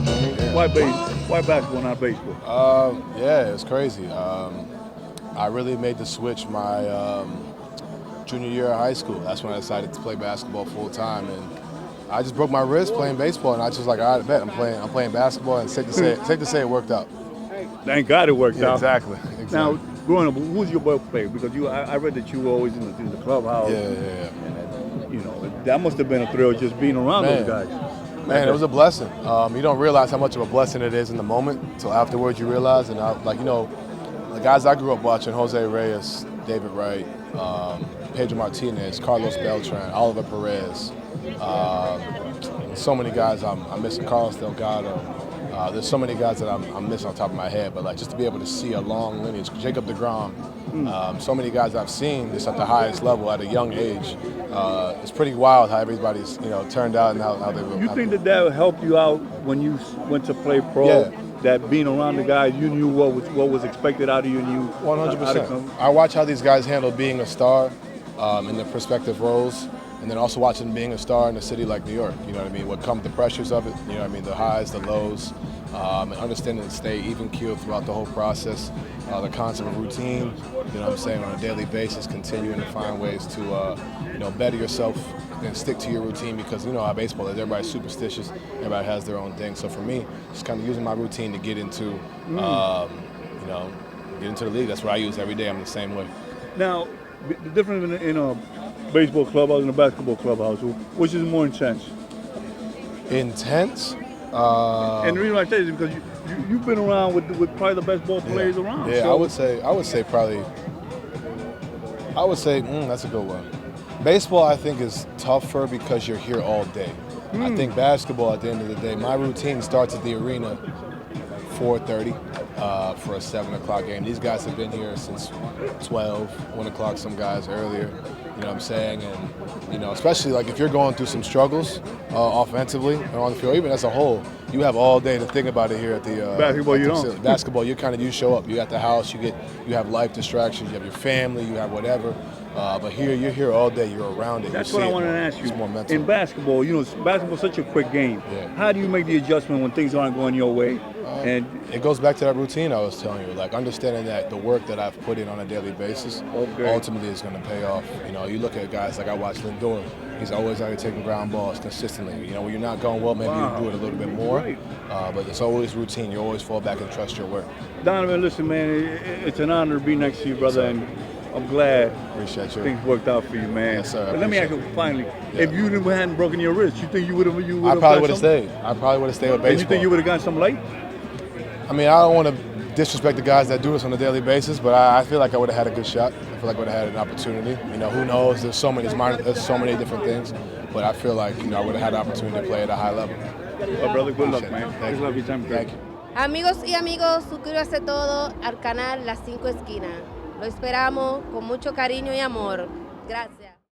what, man? Yeah. Why basketball, not baseball? Yeah, it's crazy. I really made the switch my junior year of high school. That's when I decided to play basketball full time, and I just broke my wrist playing baseball, and I just like, all right, I bet I'm playing basketball, and safe to say it worked out. Thank God it worked Yeah, out. exactly. Now, growing up, who's your ball player? Because I read that you were always in the clubhouse. Yeah. And, you know, that must have been a thrill just being around those guys. Man, it was a blessing. You don't realize how much of a blessing it is in the moment until afterwards you realize. And the guys I grew up watching, Jose Reyes, David Wright, Pedro Martinez, Carlos Beltran, Oliver Perez, so many guys I'm missing, Carlos Delgado. There's so many guys that I'm missing on top of my head, but like just to be able to see a long lineage, Jacob deGrom, so many guys I've seen just at the highest level at a young age. It's pretty wild how everybody's turned out and how they look. You think that helped you out when you went to play pro? Yeah. That being around the guys, you knew what was expected out of you, and you 100%. I watch how these guys handle being a star in their respective roles. And then also watching being a star in a city like New York, you know what I mean? What come the pressures of it, you know what I mean? The highs, the lows, and understanding to stay even keeled throughout the whole process. The concept of routine, you know what I'm saying, on a daily basis, continuing to find ways to, better yourself and stick to your routine because you know how baseball is. Everybody's superstitious. Everybody has their own thing. So for me, just kind of using my routine to get into, get into the league. That's what I use every day. I'm the same way. Now, the difference in a baseball clubhouse and a basketball clubhouse, which is more intense? Intense? And the reason I say this is because you've been around with probably the best ball players around. Yeah, so. I would say that's a good one. Baseball, I think, is tougher because you're here all day. I think basketball, at the end of the day, my routine starts at the arena 4:30 for a 7 o'clock game. These guys have been here since 12, 1 o'clock, some guys earlier. You know what I'm saying? And, especially like if you're going through some struggles offensively and on the field, even as a whole, you have all day to think about it here at the basketball. You don't. Basketball, you show up. You at the house. You have life distractions. You have your family. You have whatever. But here, you're here all day. You're around it. That's what I wanted to ask you. It's more mental. In basketball, basketball's such a quick game. Yeah. How do you make the adjustment when things aren't going your way? And it goes back to that routine I was telling you, like understanding that the work that I've put in on a daily basis ultimately is going to pay off. You look at guys like I watch Lindor. He's always out here taking ground balls consistently. When you're not going well, maybe you do it a little bit more. Right. But it's always routine. You always fall back and trust your work. Donovan, listen, man, it's an honor to be next to you, brother. Yes, and I'm glad things worked out for you, man. Yes, sir. But let me ask you finally, if you hadn't broken your wrist, you think you would have I probably would have stayed. I probably would have stayed with baseball. And you think you would have gotten something late? I mean, I don't want to disrespect the guys that do this on a daily basis, but I feel like I would have had a good shot. I feel like I would have had an opportunity. Who knows? There's so many different things, but I feel like I would have had the opportunity to play at a high level. Well, brother, good luck, man. Thank you. Thank you. Amigos y amigos, suscríbase todo al canal Las 5 Esquinas. Lo esperamos con mucho cariño y amor. Gracias.